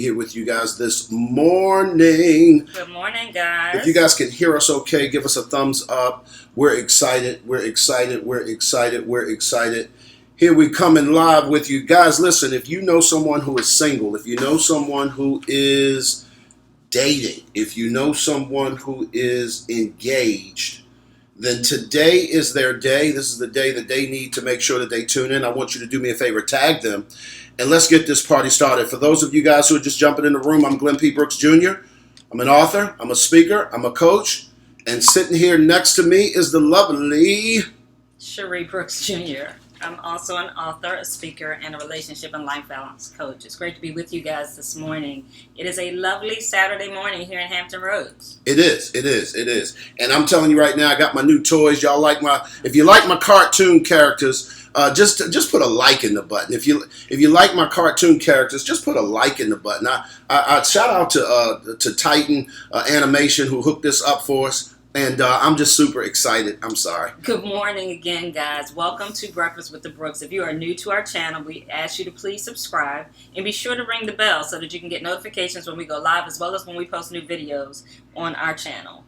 Here with you guys this morning. Good morning, guys. If you guys can hear us okay, give us a thumbs up. We're excited. We're excited. We're excited. We're excited. Here we coming live with you guys. Listen, if you know someone who is single, if you know someone who is dating, if you know someone who is engaged, then today is their day. This is the day that they need to make sure that they tune in. I want you to do me a favor, tag them, and let's get this party started. For those of you guys who are just jumping in the room, I'm Glenn P. Brooks Jr. I'm an author, I'm a speaker, I'm a coach, and sitting here next to me is the lovely Cherie Brooks Jr. I'm also an author, a speaker, and a relationship and life balance coach. It's great to be with you guys this morning. It is a lovely Saturday morning here in Hampton Roads. It is. And I'm telling you right now, I got my new toys. Y'all like if you like my cartoon characters, just put a like in the button. If you like my cartoon characters, just put a like in the button. I shout out to Titan Animation who hooked this up for us. And I'm just super excited. I'm sorry. Good morning again, guys. Welcome to Breakfast with the Brooks. If you are new to our channel, we ask you to please subscribe and be sure to ring the bell so that you can get notifications when we go live as well as when we post new videos on our channel.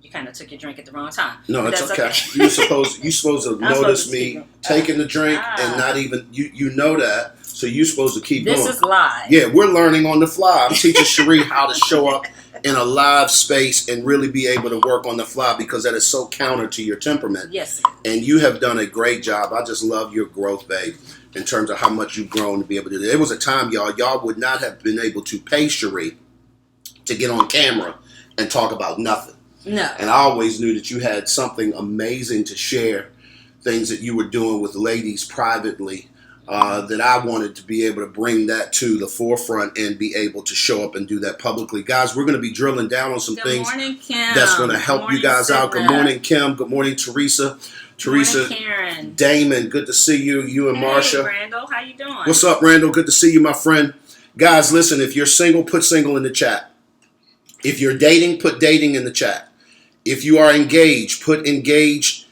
You kind of took your drink at the wrong time. No, it's okay. You're supposed to notice me taking the drink and not even you know that, so you're supposed to keep going. This is live. Yeah, we're learning on the fly. I'm teaching Cherie how to show up in a live space and really be able to work on the fly because that is so counter to your temperament. Yes. And you have done a great job. I just love your growth, babe, in terms of how much you've grown to be able to do that. There was a time, y'all would not have been able to pay Cherie to get on camera and talk about nothing. No. And I always knew that you had something amazing to share, things that you were doing with ladies privately, that I wanted to be able to bring that to the forefront and be able to show up and do that publicly. Guys, we're going to be drilling down on some things that's going to help you guys out. Good morning, Kim. Good morning, Teresa. Teresa, Karen. Damon, good to see you. You and Marsha. Hey, Randall, how you doing? What's up, Randall? Good to see you, my friend. Guys, listen, if you're single, put single in the chat. If you're dating, put dating in the chat. If you are engaged, put engaged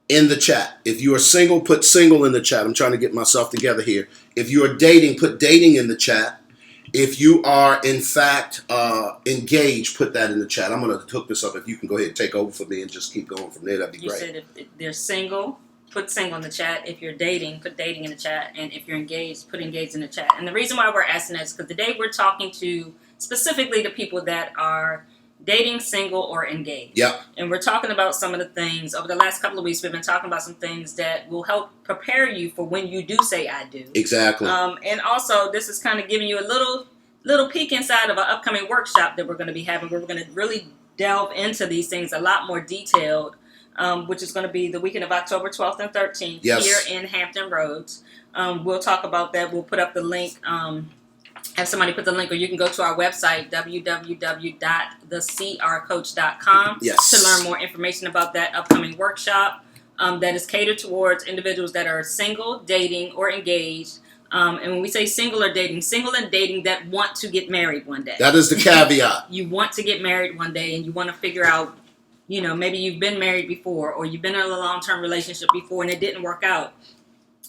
in the chat. If you are single, put single in the chat. I'm trying to get myself together here. If you are dating, put dating in the chat. If you are, in fact, engaged, put that in the chat. I'm going to hook this up. If you can go ahead and take over for me and just keep going from there, that'd be great. You said if they're single, put single in the chat. If you're dating, put dating in the chat. And if you're engaged, put engaged in the chat. And the reason why we're asking that is because today we're talking to specifically the people that are dating, single, or engaged. Yep. And we're talking about some of the things. Over the last couple of weeks, we've been talking about some things that will help prepare you for when you do say I do. Exactly. And also, this is kind of giving you a little peek inside of an upcoming workshop that we're going to be having, where we're going to really delve into these things a lot more detailed, which is going to be the weekend of October 12th and 13th here in Hampton Roads. We'll talk about that. We'll put up the link. Have somebody put the link, or you can go to our website, www.thecrcoach.com, to learn more information about that upcoming workshop that is catered towards individuals that are single, dating, or engaged. And when we say single or dating, single and dating that want to get married one day. That is the caveat. You want to get married one day, and you want to figure out, maybe you've been married before, or you've been in a long-term relationship before and it didn't work out.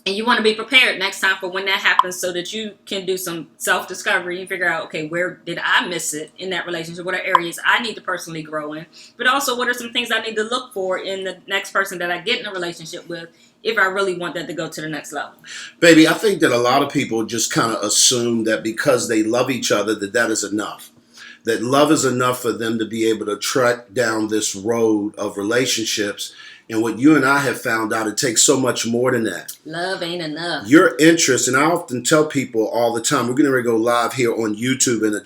And you want to be prepared next time for when that happens so that you can do some self-discovery and figure out, okay, where did I miss it in that relationship? What are areas I need to personally grow in? But also, what are some things I need to look for in the next person that I get in a relationship with if I really want that to go to the next level? Baby, I think that a lot of people just kind of assume that because they love each other that is enough. That love is enough for them to be able to track down this road of relationships. And what you and I have found out, it takes so much more than that. Love ain't enough. Your interest, and I often tell people all the time, we're getting ready to go live here on YouTube and on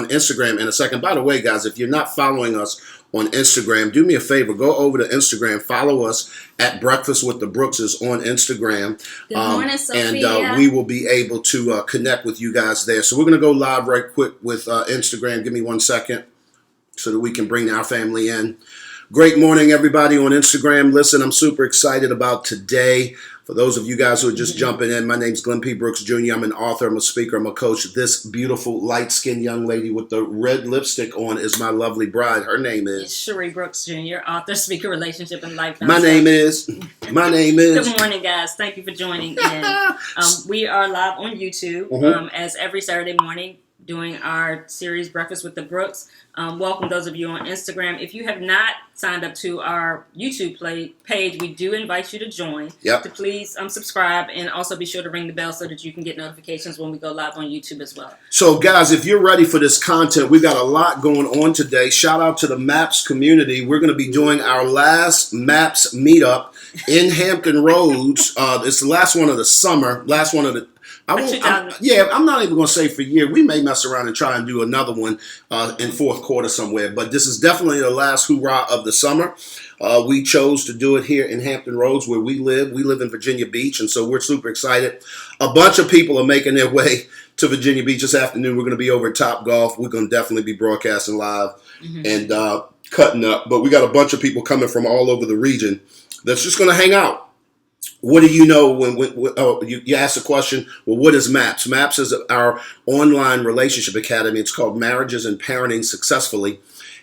Instagram in a second. By the way, guys, if you're not following us on Instagram, do me a favor, go over to Instagram, follow us at Breakfast with the Brookses on Instagram. Good morning, Sophia. And we will be able to connect with you guys there. So we're going to go live right quick with Instagram. Give me 1 second, so that we can bring our family in. Great morning, everybody on Instagram. Listen, I'm super excited about today. For those of you guys who are just jumping in, my name's Glenn P. Brooks Jr. I'm an author, I'm a speaker, I'm a coach. This beautiful, light-skinned young lady with the red lipstick on is my lovely bride. Her name is... Cherie Brooks Jr., author, speaker, relationship, and life. My name is... Good morning, guys. Thank you for joining in. We are live on YouTube as every Saturday morning doing our series, Breakfast with the Brooks. Welcome those of you on Instagram. If you have not signed up to our YouTube page, we do invite you to join. Yep. To please subscribe and also be sure to ring the bell so that you can get notifications when we go live on YouTube as well. So, guys, if you're ready for this content, we got a lot going on today. Shout out to the MAPS community. We're going to be doing our last MAPS meetup in Hampton Roads. It's the last one of the summer, last one of the... I'm not even going to say for a year. We may mess around and try and do another one in fourth quarter somewhere. But this is definitely the last hoorah of the summer. We chose to do it here in Hampton Roads where we live. We live in Virginia Beach, and so we're super excited. A bunch of people are making their way to Virginia Beach this afternoon. We're going to be over at Top Golf. We're going to definitely be broadcasting live and cutting up. But we got a bunch of people coming from all over the region that's just going to hang out. What do you know when you ask the question, well, what is MAPS? MAPS is our online relationship academy. It's called Marriages and Parenting Successfully.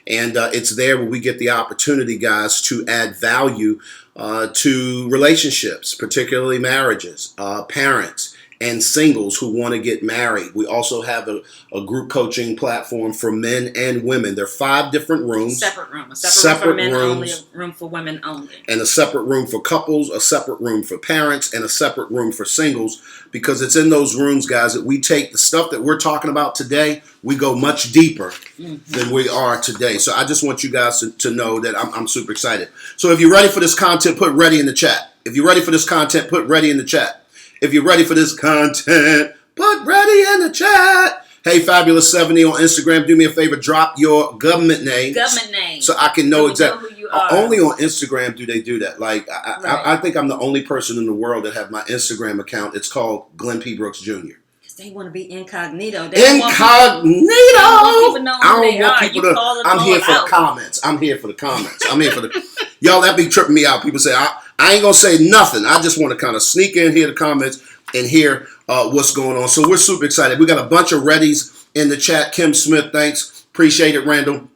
And it's there where we get the opportunity, guys, to add value to relationships, particularly marriages, parents, and singles who want to get married. We also have a group coaching platform for men and women. There are 5 different rooms. Separate room for men only, a room for women only. And a separate room for couples, a separate room for parents, and a separate room for singles. Because it's in those rooms, guys, that we take the stuff that we're talking about today, we go much deeper than we are today. So I just want you guys to know that I'm super excited. So if you're ready for this content, put ready in the chat. If you're ready for this content, put ready in the chat. If you're ready for this content, put ready in the chat. Hey, Fabulous70 on Instagram, do me a favor, drop your government name. So I can know exactly. Know who you are. Only on Instagram do they do that. Like, I think I'm the only person in the world that have my Instagram account. It's called Glenn P. Brooks Jr. They want to be incognito. Incognito! I don't want people to... I'm here for the comments. I'm here for the... Y'all, that be tripping me out. People say, I ain't going to say nothing. I just want to kind of sneak in, hear the comments, and hear what's going on. So we're super excited. We got a bunch of readies in the chat. Kim Smith, thanks. Appreciate it, Randall.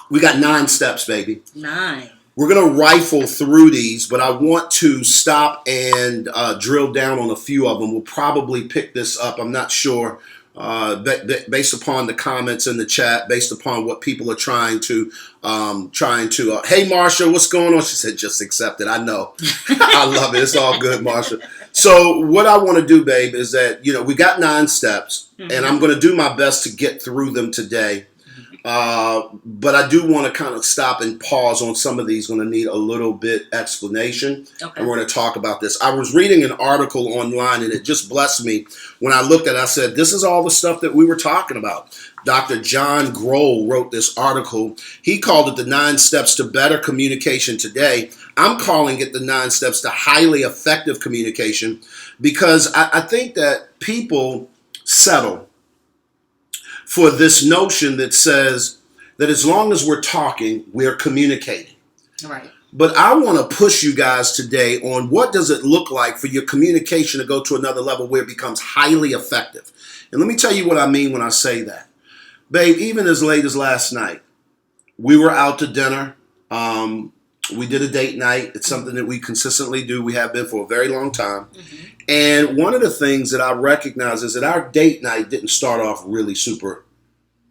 We got 9 steps, baby. 9. We're going to rifle through these, but I want to stop and drill down on a few of them. We'll probably pick this up. I'm not sure. Based upon the comments in the chat, based upon what people are trying to hey, Marsha, what's going on? She said, just accept it. I know. I love it. It's all good, Marsha. So what I want to do, babe, is that, we got 9 steps, and I'm going to do my best to get through them today. But I do want to kind of stop and pause on some of these. Going to need a little bit explanation. Okay. And we're going to talk about this. I was reading an article online and it just blessed me. When I looked at it, I said, this is all the stuff that we were talking about. Dr. John Grohl wrote this article. He called it the 9 steps to better communication today. I'm calling it the 9 steps to highly effective communication because I think that people settle for this notion that says that as long as we're talking, we're communicating. Right. But I want to push you guys today on what does it look like for your communication to go to another level where it becomes highly effective. And let me tell you what I mean when I say that. Babe, even as late as last night, we were out to dinner. We did a date night. It's something that we consistently do. We have been for a very long time. And one of the things that I recognize is that our date night didn't start off really super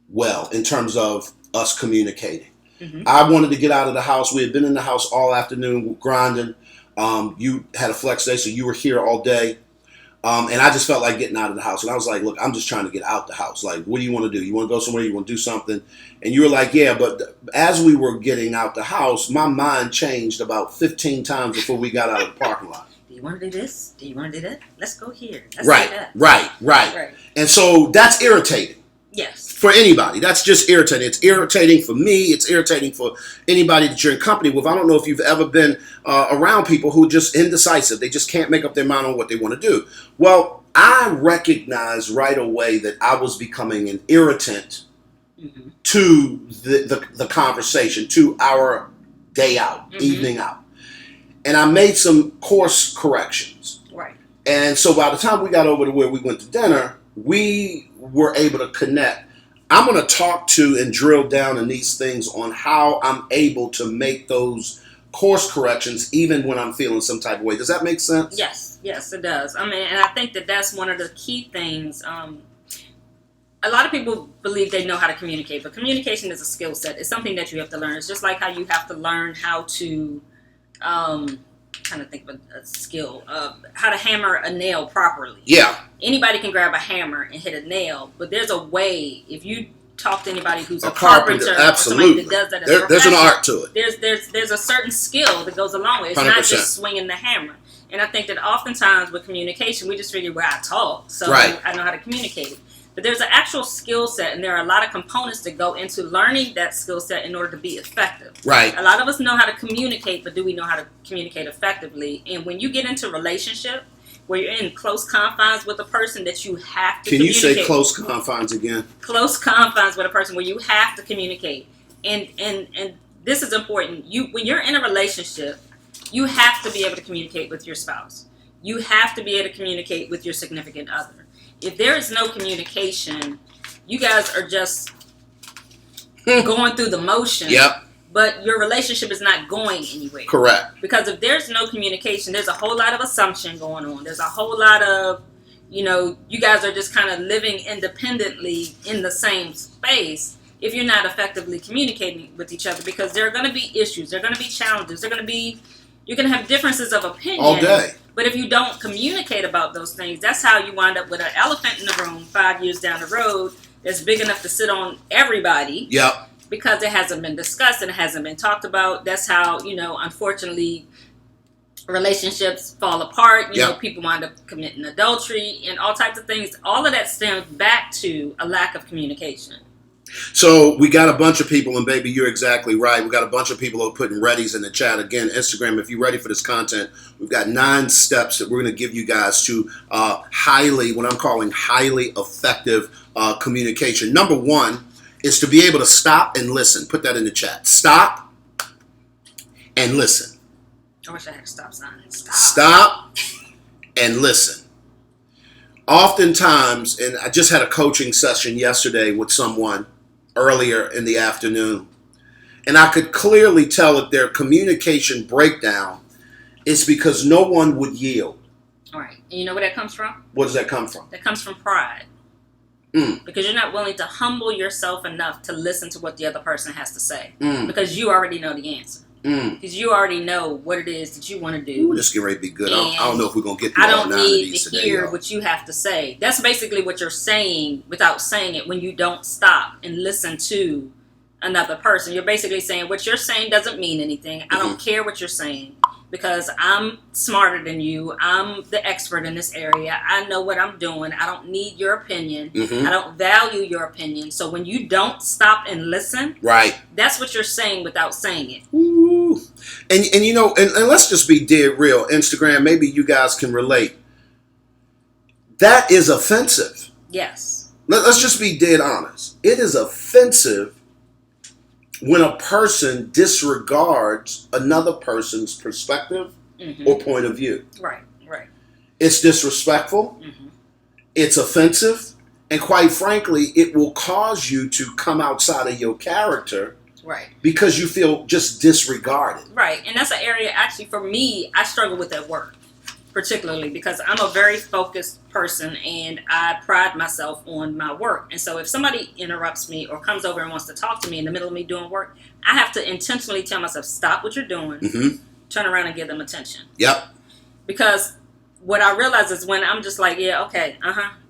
well in terms of us communicating. I wanted to get out of the house. We had been in the house all afternoon grinding. You had a flex day, so you were here all day. And I just felt like getting out of the house. And I was like, look, I'm just trying to get out the house. Like, what do you want to do? You want to go somewhere? You want to do something? And you were like, yeah. But as we were getting out the house, my mind changed about 15 times before we got out of the parking lot. Do you want to do this? Do you want to do that? Let's go here. Let's Right. And so that's irritating. Yes. For anybody. That's just irritating. It's irritating for me. It's irritating for anybody that you're in company with. I don't know if you've ever been around people who are just indecisive. They just can't make up their mind on what they want to do. Well, I recognized right away that I was becoming an irritant to the conversation, to our day out, evening out. and I made some course corrections. Right. And so by the time we got over to where we went to dinner, we were able to connect. I'm going to talk to and drill down in these things on how I'm able to make those course corrections even when I'm feeling some type of way. Does that make sense? Yes, it does. I mean, and I think that that's one of the key things. A lot of people believe they know how to communicate, but communication is a skill set. It's something that you have to learn. It's just like how you have to learn how to, trying to think of a skill, how to hammer a nail properly. Yeah. Anybody can grab a hammer and hit a nail, but there's a way. If you talk to anybody who's a carpenter, or absolutely, somebody that does that, there's an art to it. There's a certain skill that goes along with it. It's 100%. not just swinging the hammer. And I think that oftentimes with communication, we just figure, well, I talk, so Right. I know how to communicate. But there's an actual skill set, and there are a lot of components that go into learning that skill set in order to be effective. Right. A lot of us know how to communicate, but do we know how to communicate effectively? And when you get into a relationship where you're in close confines with a person that you have to communicate. Can you say close confines again? Close confines with a person where you have to communicate. And this is important. When you're in a relationship, you have to be able to communicate with your spouse. You have to be able to communicate with your significant other. If there is no communication, you guys are just going through the motion. Yep. But your relationship is not going anywhere. Correct. Because if there's no communication, there's a whole lot of assumption going on. There's a whole lot of, you guys are just kind of living independently in the same space if you're not effectively communicating with each other, because there are going to be issues. There are going to be challenges. You're going to have differences of opinion. All day. But if you don't communicate about those things, that's how you wind up with an elephant in the room 5 years down the road that's big enough to sit on everybody. Yep. Because it hasn't been discussed and it hasn't been talked about. That's how, unfortunately, relationships fall apart. People wind up committing adultery and all types of things. All of that stems back to a lack of communication. So we got a bunch of people, and baby, you're exactly right. We got a bunch of people who are putting readies in the chat. Again, Instagram, if you're ready for this content, we've got 9 steps that we're going to give you guys to what I'm calling highly effective communication. Number 1 is to be able to stop and listen. Put that in the chat. Stop and listen. I wish I had a stop sign. Stop and listen. Oftentimes, and I just had a coaching session yesterday with someone earlier in the afternoon, and I could clearly tell that their communication breakdown is because no one would yield. All right. And you know where that comes from? Where does that come from? That comes from pride. Because you're not willing to humble yourself enough to listen to what the other person has to say. Because you already know the answer. Because you already know what it is that you want to do. Ooh, this is getting ready to be good. I don't know if we're going to get through I all don't 9 of need these to today, hear y'all. what you have to say. That's basically what you're saying without saying it when you don't stop and listen to another person. You're basically saying what you're saying doesn't mean anything. I don't care what you're saying because I'm smarter than you. I'm the expert in this area. I know what I'm doing. I don't need your opinion. I don't value your opinion. So when you don't stop and listen, right, that's what you're saying without saying it. Ooh. And let's just be dead real. Instagram, maybe you guys can relate. That is offensive. Yes. Let's just be dead honest. It is offensive when a person disregards another person's perspective or point of view. Right. It's disrespectful. It's offensive. And quite frankly, it will cause you to come outside of your character. Right. Because you feel just disregarded. Right. And that's an area, actually, for me, I struggle with at work. Particularly because I'm a very focused person and I pride myself on my work. And so if somebody interrupts me or comes over and wants to talk to me in the middle of me doing work, I have to intentionally tell myself, stop what you're doing, turn around and give them attention. Yep. Because what I realize is when I'm just like, yeah, okay,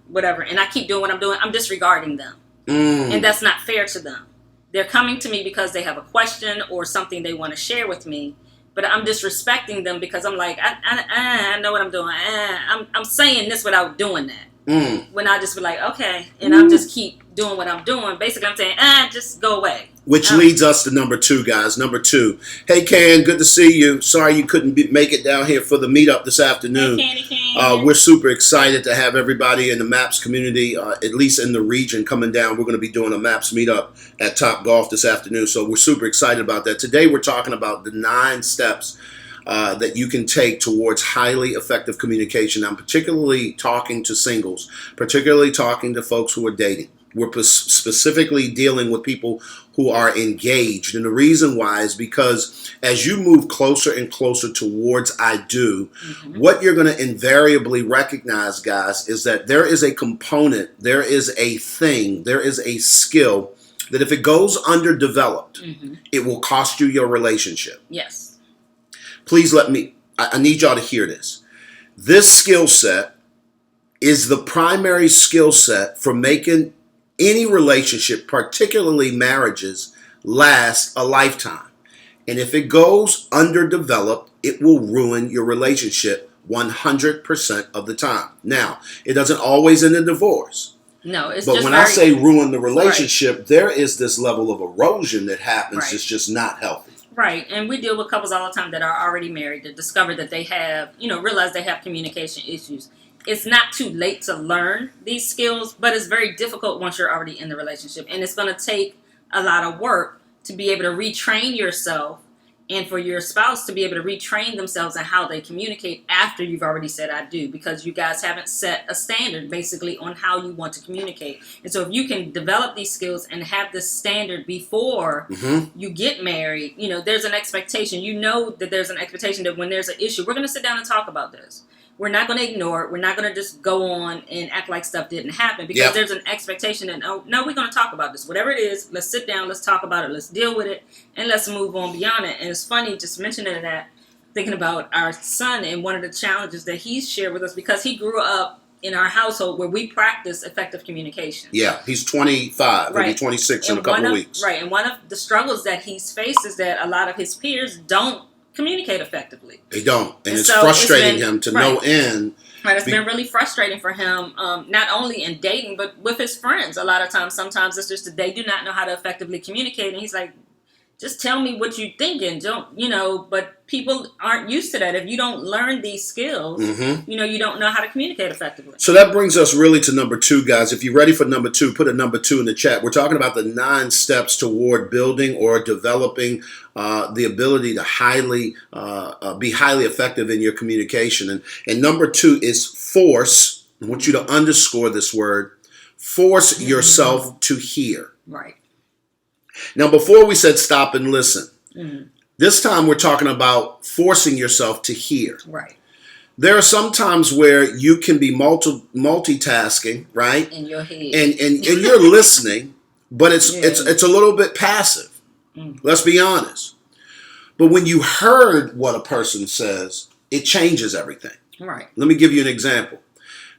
whatever, and I keep doing what I'm doing, I'm disregarding them. And that's not fair to them. They're coming to me because they have a question or something they want to share with me. But I'm disrespecting them because I'm like, I know what I'm doing. I'm saying this without doing that. When I just be like, okay, and I'm just keep doing what I'm doing. Basically, I'm saying, just go away. Which leads us to number 2, guys. Number 2. Hey, Ken, good to see you. Sorry you couldn't make it down here for the meetup this afternoon. Hey, Candy Can. We're super excited to have everybody in the MAPS community, at least in the region, coming down. We're going to be doing a MAPS meetup at Top Golf this afternoon, so we're super excited about that. Today, we're talking about the 9 steps that you can take towards highly effective communication. I'm particularly talking to singles, particularly talking to folks who are dating. We're specifically dealing with people who are engaged. And the reason why is because as you move closer and closer towards I do, what you're going to invariably recognize, guys, is that there is a component, there is a thing, there is a skill that if it goes underdeveloped, it will cost you your relationship. Yes. Please I need y'all to hear this. This skill set is the primary skill set for making any relationship, particularly marriages, last a lifetime. And if it goes underdeveloped, it will ruin your relationship 100% of the time. Now, it doesn't always end in divorce. No, it's but just when I say ruin the relationship, there is this level of erosion that happens. It's just not healthy. Right. And we deal with couples all the time that are already married that discover that they have, realize they have communication issues. It's not too late to learn these skills, but it's very difficult once you're already in the relationship. And it's going to take a lot of work to be able to retrain yourself and for your spouse to be able to retrain themselves in how they communicate after you've already said I do, because you guys haven't set a standard basically on how you want to communicate. And so if you can develop these skills and have this standard before you get married, there's an expectation. That there's an expectation that when there's an issue, we're going to sit down and talk about this. We're not going to ignore it. We're not going to just go on and act like stuff didn't happen, because there's an expectation that, no, we're going to talk about this. Whatever it is, let's sit down, let's talk about it, let's deal with it, and let's move on beyond it. And it's funny just mentioning that, thinking about our son and one of the challenges that he's shared with us, because he grew up in our household where we practice effective communication. Yeah, he's 25, maybe 26 in a couple of weeks. Right, and one of the struggles that he's faced is that a lot of his peers don't communicate effectively. They don't. And it's so frustrating him to no end. Right, it's been really frustrating for him, not only in dating, but with his friends. A lot of times, sometimes it's just that they do not know how to effectively communicate. And he's like, just tell me what you're thinking. But people aren't used to that. If you don't learn these skills, you don't know how to communicate effectively. So that brings us really to number 2, guys. If you're ready for number 2, put a number 2 in the chat. We're talking about the 9 steps toward building or developing the ability to be highly effective in your communication. And number 2 is force. I want you to underscore this word. Force yourself to hear. Right. Now, before we said stop and listen, this time we're talking about forcing yourself to hear. Right. There are some times where you can be multitasking, right? In your head. And you're listening, but it's a little bit passive. Let's be honest. But when you heard what a person says, it changes everything. Right. Let me give you an example.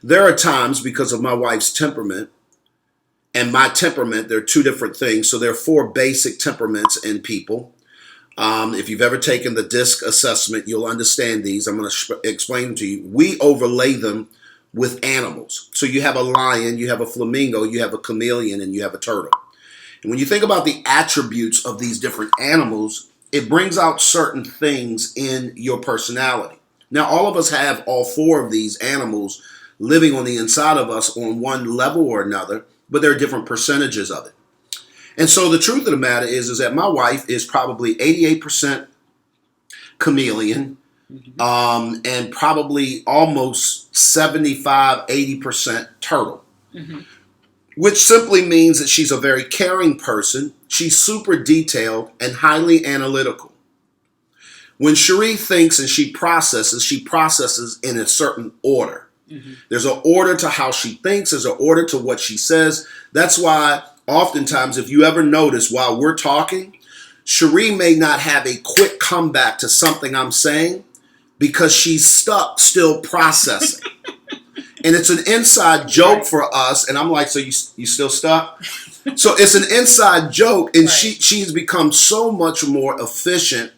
There are times, because of my wife's temperament, and my temperament, they're 2 different things. So there are 4 basic temperaments in people. If you've ever taken the DISC assessment, you'll understand these. I'm going to explain them to you. We overlay them with animals. So you have a lion, you have a flamingo, you have a chameleon, and you have a turtle. And when you think about the attributes of these different animals, it brings out certain things in your personality. Now, all of us have all 4 of these animals living on the inside of us on one level or another, but there are different percentages of it. And so the truth of the matter is that my wife is probably 88% chameleon, and probably almost 75, 80% turtle, which simply means that she's a very caring person. She's super detailed and highly analytical. When Cherie thinks and she processes in a certain order. There's an order to how she thinks. There's an order to what she says. That's why oftentimes, if you ever notice while we're talking, Cherie may not have a quick comeback to something I'm saying because she's stuck still processing. And it's an inside joke for us. And I'm like, so you still stuck? So it's an inside joke. And she's become so much more efficient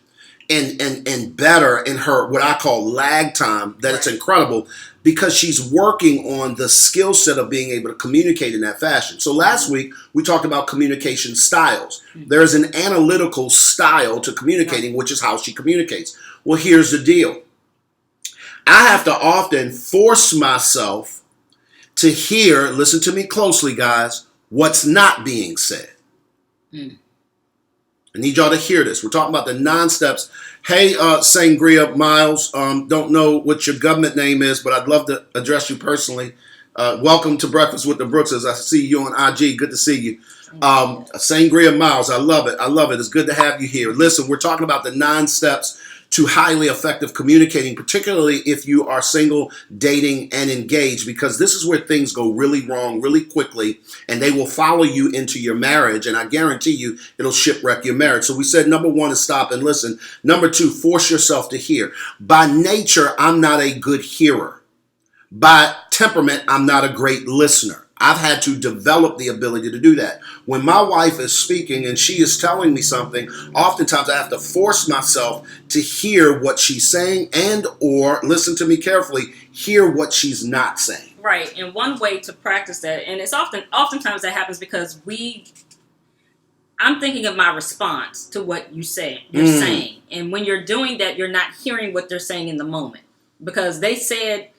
and better in her what I call lag time that it's incredible, because she's working on the skill set of being able to communicate in that fashion. So last week, we talked about communication styles. There's an analytical style to communicating, which is how she communicates. Well, here's the deal. I have to often force myself to hear, listen to me closely, guys, what's not being said. I need y'all to hear this. We're talking about the 9 steps. Hey, Sangria Miles, don't know what your government name is, but I'd love to address you personally. Welcome to Breakfast with the Brookses. I see you on IG. Good to see you. Sangria Miles, I love it. I love it. It's good to have you here. Listen, we're talking about the 9 steps to highly effective communicating, particularly if you are single, dating, and engaged, because this is where things go really wrong really quickly, and they will follow you into your marriage, and I guarantee you it'll shipwreck your marriage. So we said number 1 is stop and listen. Number 2, force yourself to hear. By nature, I'm not a good hearer. By temperament, I'm not a great listener. I've had to develop the ability to do that. When my wife is speaking and she is telling me something, oftentimes I have to force myself to hear what she's saying and or, listen to me carefully, hear what she's not saying. Right. And one way to practice that, and it's oftentimes that happens because I'm thinking of my response to what you're saying. And when you're doing that, you're not hearing what they're saying in the moment. Because they said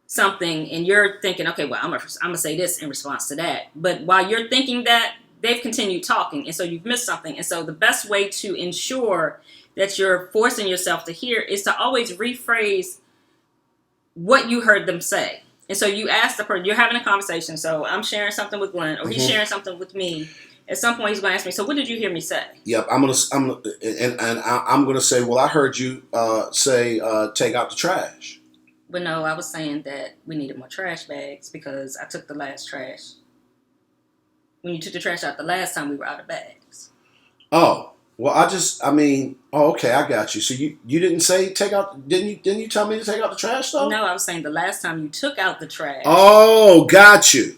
something and you're thinking, okay, well, I'm gonna say this in response to that. But while you're thinking that, they've continued talking, and so you've missed something. And so the best way to ensure that you're forcing yourself to hear is to always rephrase what you heard them say. And so you ask the person, you're having a conversation. So I'm sharing something with Glenn, or he's sharing something with me. At some point, he's going to ask me, so what did you hear me say? Yep, I'm gonna say, well, I heard you say, take out the trash. But no, I was saying that we needed more trash bags because I took the last trash. When you took the trash out the last time, we were out of bags. Oh, well, okay, I got you. So you didn't say take out, didn't you tell me to take out the trash though? No, I was saying the last time you took out the trash. Oh, got you.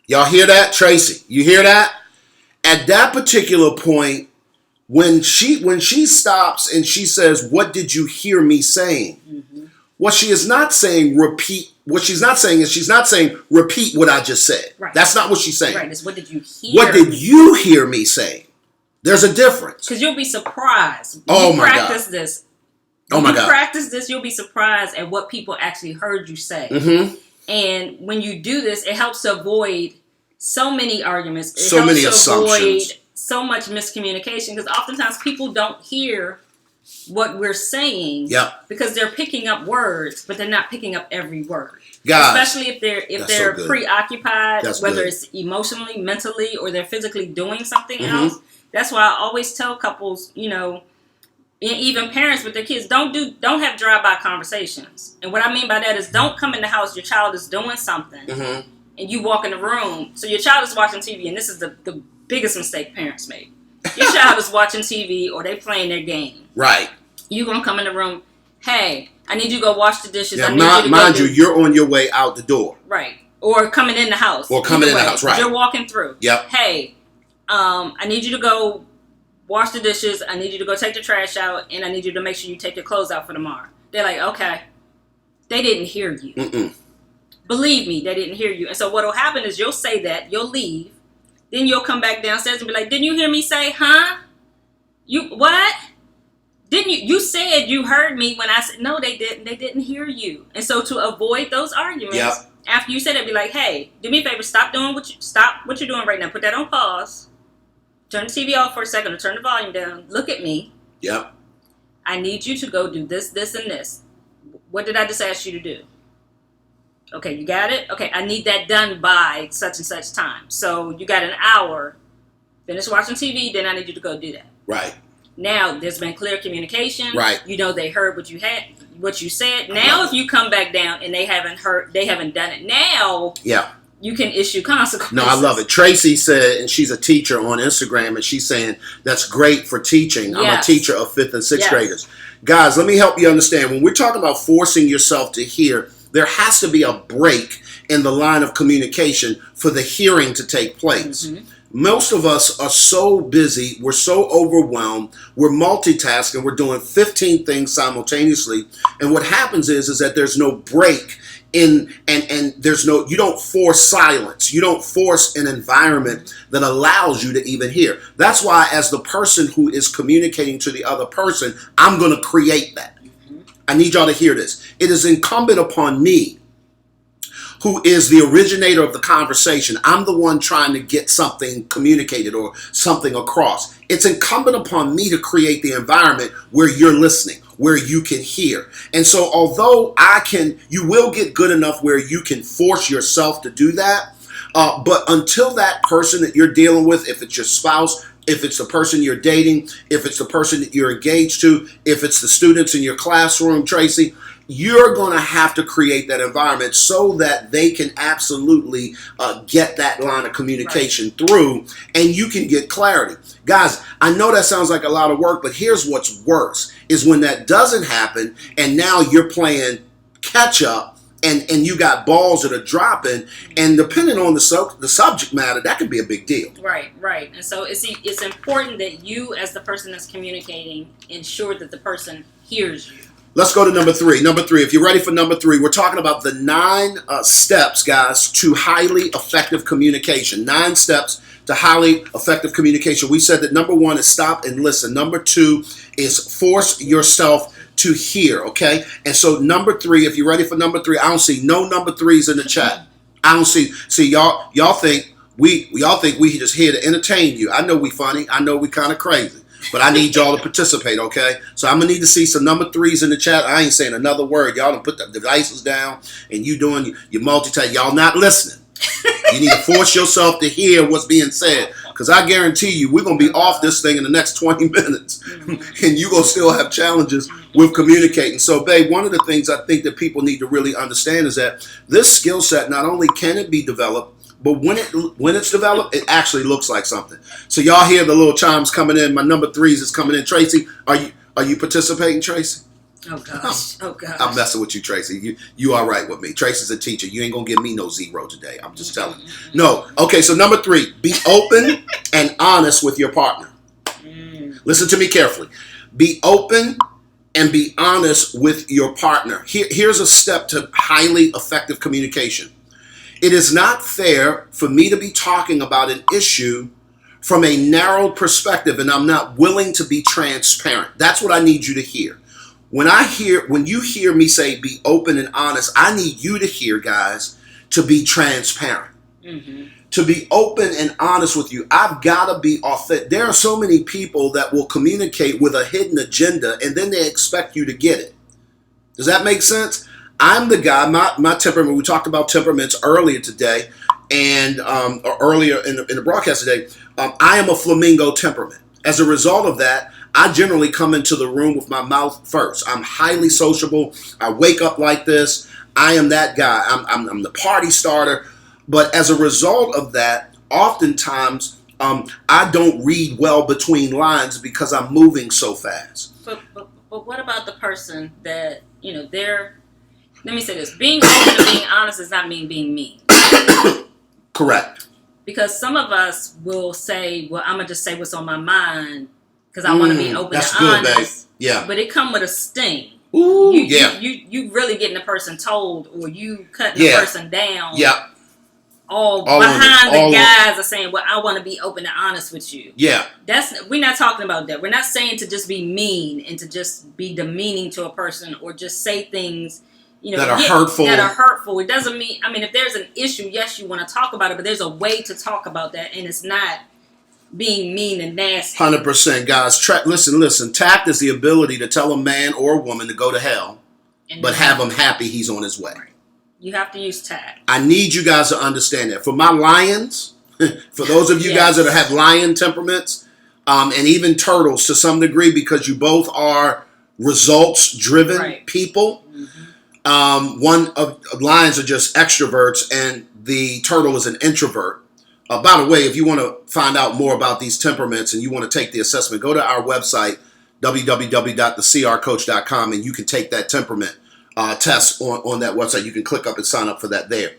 Y'all hear that, Tracy? You hear that? At that particular point, when she stops and she says, "What did you hear me saying?" Mm-hmm. What she is not saying, repeat. What she's not saying is she's not saying, repeat what I just said. Right. That's not what she's saying. Right. It's what did you hear? What did you hear me saying? There's a difference. Because you'll be surprised. Oh my God. Practice this. Oh my God. Practice this, you'll be surprised at what people actually heard you say. Mm-hmm. And when you do this, it helps to avoid so many arguments. It so helps many to assumptions. Avoid so much miscommunication, because oftentimes people don't hear what we're saying, because they're picking up words, but they're not picking up every word. Guys, especially if they're preoccupied, whether it's emotionally, mentally, or they're physically doing something else. That's why I always tell couples, and even parents with their kids, don't have drive-by conversations. And what I mean by that is, don't come in the house, your child is doing something, and you walk in the room. So your child is watching TV, and this is the biggest mistake parents make. Your child is watching TV or they playing their game. Right. You're going to come in the room, hey, I need you to go wash the dishes. Yeah, mind you, you're on your way out the door. Right. Or coming in the house. Right. You're walking through. Yep. Hey, I need you to go wash the dishes. I need you to go take the trash out. And I need you to make sure you take your clothes out for tomorrow. They're like, okay. They didn't hear you. Mm-mm. Believe me, they didn't hear you. And so what will happen is you'll say that, you'll leave. Then you'll come back downstairs and be like, didn't you hear me say, huh? You, what? Didn't you said you heard me when I said, no, they didn't. They didn't hear you. And so to avoid those arguments, after you said it, be like, hey, do me a favor, stop what you're doing right now. Put that on pause. Turn the TV off for a second or turn the volume down. Look at me. Yep. I need you to go do this, this, and this. What did I just ask you to do? Okay, you got it? Okay, I need that done by such and such time. So you got an hour. Finish watching TV, then I need you to go do that. Right. Now there's been clear communication. Right. They heard what you said. Now if you come back down and they haven't done it, now you can issue consequences. No, I love it. Tracy said, and she's a teacher on Instagram, and she's saying that's great for teaching. I'm a teacher of 5th and 6th graders. Guys, let me help you understand. When we're talking about forcing yourself to hear, there has to be a break in the line of communication for the hearing to take place. Mm-hmm. Most of us are so busy, we're so overwhelmed, we're multitasking, we're doing 15 things simultaneously, and what happens is that there's no break in, and there's no, you don't force silence, you don't force an environment that allows you to even hear. That's why, as the person who is communicating to the other person, I'm going to create that. I need y'all to hear this. It is incumbent upon me, who is the originator of the conversation. I'm the one trying to get something communicated or something across. It's incumbent upon me to create the environment where you're listening, where you can hear. And so although you will get good enough where you can force yourself to do that, but until that person that you're dealing with, if it's your spouse, if it's the person you're dating, if it's the person that you're engaged to, if it's the students in your classroom, Tracy, you're going to have to create that environment so that they can absolutely get that line of communication through, and you can get clarity. Guys, I know that sounds like a lot of work, but here's what's worse, is when that doesn't happen, and now you're playing catch up, and you got balls that are dropping, and depending on the subject matter, that can be a big deal. Right. And so it's important that you, as the person that's communicating, ensure that the person hears you. Let's go to number 3. Number 3, if you're ready for number 3, we're talking about the 9 steps, guys, to highly effective communication. 9 steps to highly effective communication. We said that number 1 is stop and listen. Number 2 is force yourself to hear, okay? And so number 3, if you're ready for number 3, I don't see no number 3s in the chat. I don't see y'all think we just here to entertain you. I know we funny. I know we kind of crazy. But I need y'all to participate, okay? So I'm going to need to see some number 3s in the chat. I ain't saying another word. Y'all done put the devices down and you doing your multitasking. Y'all not listening. You need to force yourself to hear what's being said. Because I guarantee you, we're going to be off this thing in the next 20 minutes. And you're going to still have challenges with communicating. So, babe, one of the things I think that people need to really understand is that this skill set, not only can it be developed, but when it's developed, it actually looks like something. So y'all hear the little chimes coming in. My number 3s is coming in. Tracy, are you participating, Tracy? Oh gosh. I'm messing with you, Tracy. You all right with me. Tracy's a teacher. You ain't gonna give me no 0 today. I'm just telling you. No. Okay, so number 3, be open and honest with your partner. Listen to me carefully. Be open and be honest with your partner. Here's a step to highly effective communication. It is not fair for me to be talking about an issue from a narrow perspective and I'm not willing to be transparent. That's what I need you to hear. When you hear me say be open and honest, I need you to hear, guys, to be transparent. To be open and honest with you. I've got to be authentic. There are so many people that will communicate with a hidden agenda and then they expect you to get it. Does that make sense? I'm the guy, my temperament, we talked about temperaments earlier today and earlier in the broadcast today. I am a flamingo temperament. As a result of that, I generally come into the room with my mouth first. I'm highly sociable. I wake up like this. I am that guy. I'm the party starter. But as a result of that, oftentimes I don't read well between lines because I'm moving so fast. But what about the person that, let me say this. Being open and being honest does not mean being mean. Correct. Because some of us will say, well, I'm going to just say what's on my mind because I want to be open and honest. Babe. Yeah. But it come with a sting. Ooh, you really getting the person told or you cutting the person down. Yeah. All behind the guys are saying, well, I want to be open and honest with you. Yeah. We're not talking about that. We're not saying to just be mean and to just be demeaning to a person or just say things that are hurtful. It doesn't mean, if there's an issue, yes, you want to talk about it, but there's a way to talk about that, and it's not being mean and nasty. 100%, guys. Listen. Tact is the ability to tell a man or a woman to go to hell, but have him happy he's on his way. Right. You have to use tact. I need you guys to understand that. For my lions, for those of you guys that have lion temperaments, and even turtles to some degree, because you both are results-driven people. One of lions are just extroverts and the turtle is an introvert. By the way, if you want to find out more about these temperaments and you want to take the assessment, go to our website, www.thecrcoach.com, and you can take that temperament test on that website. You can click up and sign up for that there.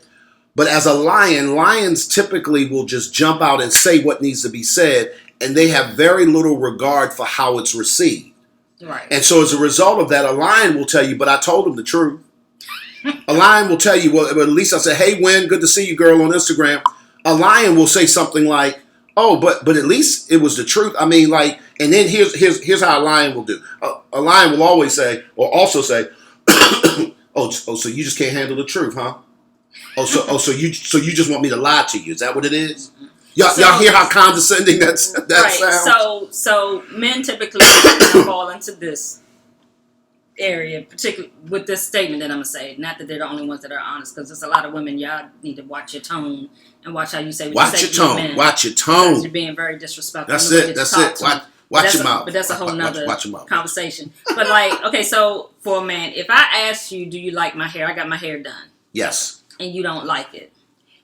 But as a lion, lions typically will just jump out and say what needs to be said, and they have very little regard for how it's received. Right. And so as a result of that, a lion will tell you, but I told him the truth. A lion will tell you, well, at least I said, hey, Wynn, good to see you, girl, on Instagram. A lion will say something like, oh, but at least it was the truth. And then here's how a lion will do. A lion will always say, or also say, oh, so you just can't handle the truth, huh? So you just want me to lie to you? Is that what it is? Mm-mm. Y'all hear how condescending that sounds? So men typically fall into this area, particularly with this statement that I'm gonna say. Not that they're the only ones that are honest, because there's a lot of women. Y'all need to watch your tone and watch how you say. Watch your tone. Watch your tone. You're being very disrespectful. That's it. That's it. Watch your mouth. But that's a whole nother watch conversation. But like, okay, so for a man, if I ask you, do you like my hair? I got my hair done. Yes. And you don't like it.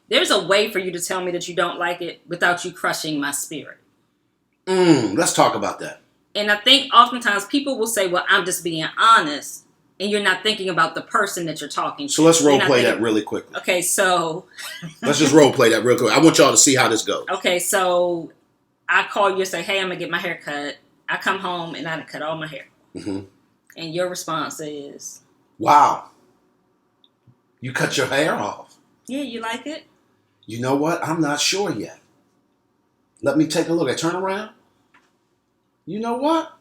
There's a way for you to tell me that you don't like it without you crushing my spirit. Let's talk about that. And I think oftentimes people will say, well, I'm just being honest. And you're not thinking about the person that you're talking to. So let's role play that really quickly. Okay, so. Let's just role play that real quick. I want y'all to see how this goes. Okay, so I call you and say, hey, I'm going to get my hair cut. I come home and I cut all my hair. Mm-hmm. And your response is? Wow. You cut your hair off. Yeah, you like it? You know what? I'm not sure yet. Let me take a look. I turn around. You know what?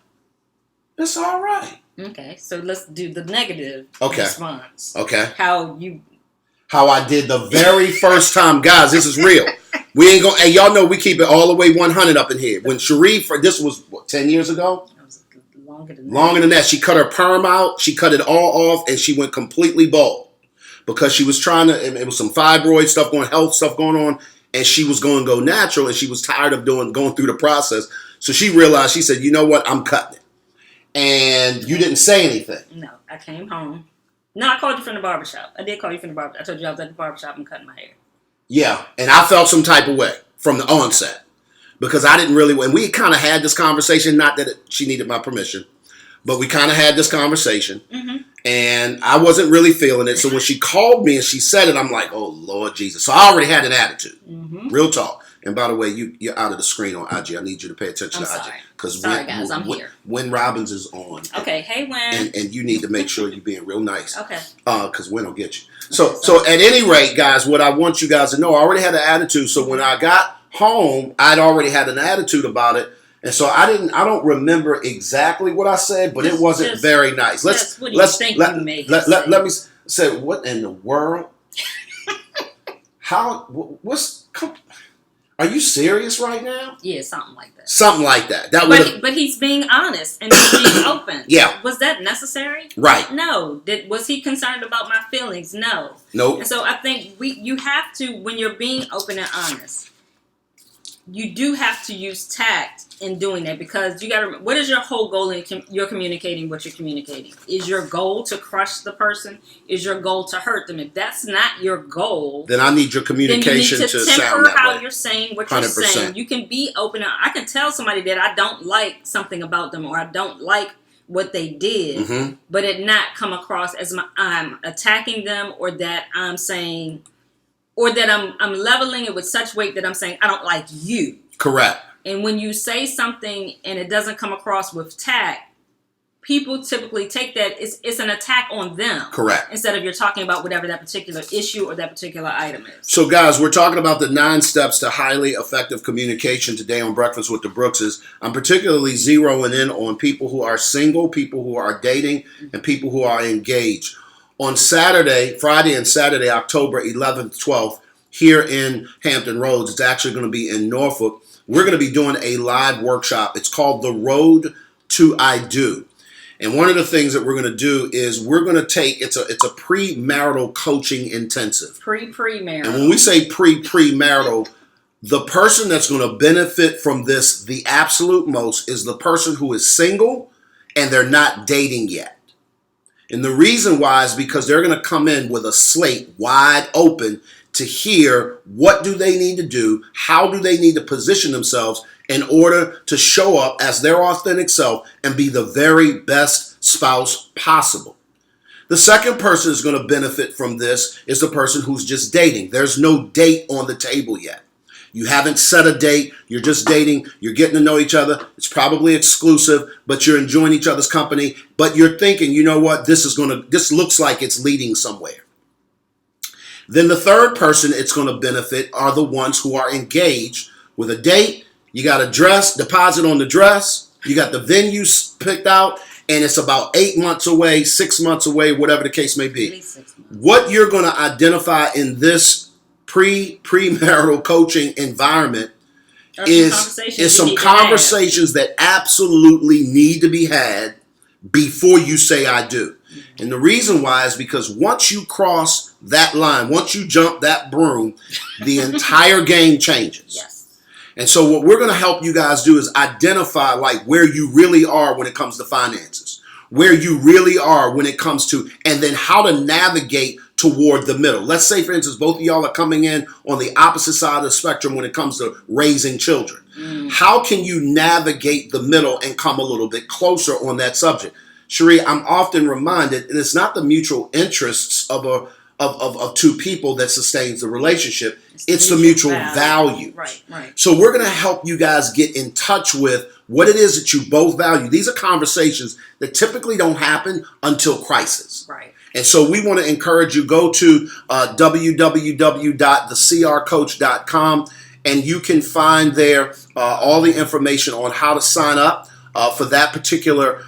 It's all right. Okay, so let's do the negative response. Okay. How I did the very first time. Guys, this is real. We ain't gonna, and y'all know we keep it all the way 100 up in here. When Sharif, this was, 10 years ago? That was longer than that. She cut her perm out. She cut it all off, and she went completely bald. Because she was trying to, it was some fibroid stuff going, health stuff going on, and she was going to go natural, and she was tired of going through the process. So she realized, she said, you know what, I'm cutting it. And you didn't say anything. No, I came home. No, I called you from the barbershop. I did call you from the barbershop. I told you I was at the barbershop and cutting my hair. Yeah, and I felt some type of way from the onset. Because I didn't really, and we kind of had this conversation, not that she needed my permission, but we kind of had this conversation. Mm-hmm. And I wasn't really feeling it. So when she called me and she said it, I'm like, oh, Lord Jesus. So I already had an attitude. Mm-hmm. Real talk. And by the way, you're out of the screen on IG. I need you to pay attention to IG. Because guys, I'm here. Win Robbins is on. Okay, hey, Win. And you need to make sure you're being real nice. Okay. Because Win will get you. So at any rate, guys, what I want you guys to know, I already had an attitude. So when I got home, I'd already had an attitude about it. And so I don't remember exactly what I said, but it wasn't very nice. Let me say, what in the world? Are you serious right now? Yeah, something like that. Something like that. But he's being honest and he's being open. Yeah. Was that necessary? Right. No. Was he concerned about my feelings? No. Nope. And so I think you have to, when you're being open and honest, you do have to use tact in doing that, because you got to remember, what is your whole goal in you're communicating what you're communicating? Is your goal to crush the person? Is your goal to hurt them? If that's not your goal, then I need your communication then you need to temper sound that how way. you're saying what you're 100%. saying. You can be open. I can tell somebody that I don't like something about them, or I don't like what they did, mm-hmm. but it not come across as I'm attacking them, or that I'm saying, or that I'm leveling it with such weight that I'm saying I don't like you. Correct. And when you say something and it doesn't come across with tact, people typically take that it's an attack on them. Correct. Instead of you're talking about whatever that particular issue or that particular item is. So guys, we're talking about the 9 steps to highly effective communication today on Breakfast with the Brookses. I'm particularly zeroing in on people who are single, people who are dating, and people who are engaged. On Friday and Saturday, October 11th, 12th, here in Hampton Roads, it's actually going to be in Norfolk. We're going to be doing a live workshop. It's called The Road to I Do. And one of the things that we're going to do is we're going to take, it's a premarital coaching intensive. Premarital. And when we say premarital, the person that's going to benefit from this the absolute most is the person who is single and they're not dating yet. And the reason why is because they're going to come in with a slate wide open to hear what do they need to do, how do they need to position themselves in order to show up as their authentic self and be the very best spouse possible. The second person is going to benefit from this is the person who's just dating. There's no date on the table yet. You haven't set a date. You're just dating. You're getting to know each other. It's probably exclusive, but you're enjoying each other's company. But you're thinking, you know what? This looks like it's leading somewhere. Then the third person it's going to benefit are the ones who are engaged with a date. You got a dress, deposit on the dress. You got the venue picked out, and it's about 8 months away, 6 months away, whatever the case may be. At least 6 months. what you're going to identify in this premarital coaching environment is some conversations that absolutely need to be had before you say I do. And the reason why is because once you cross that line, once you jump that broom, the entire game changes. Yes. And so what we're going to help you guys do is identify like where you really are when it comes to finances, where you really are when it comes to, and then how to navigate toward the middle. Let's say, for instance, both of y'all are coming in on the opposite side of the spectrum when it comes to raising children. How can you navigate the middle and come a little bit closer on that subject? Cherie, I'm often reminded, and it's not the mutual interests of two people that sustains the relationship. It's the mutual value. Right. So we're going to help you guys get in touch with what it is that you both value. These are conversations that typically don't happen until crisis. Right. And so we want to encourage you, go to www.thecrcoach.com, and you can find there all the information on how to sign up for that particular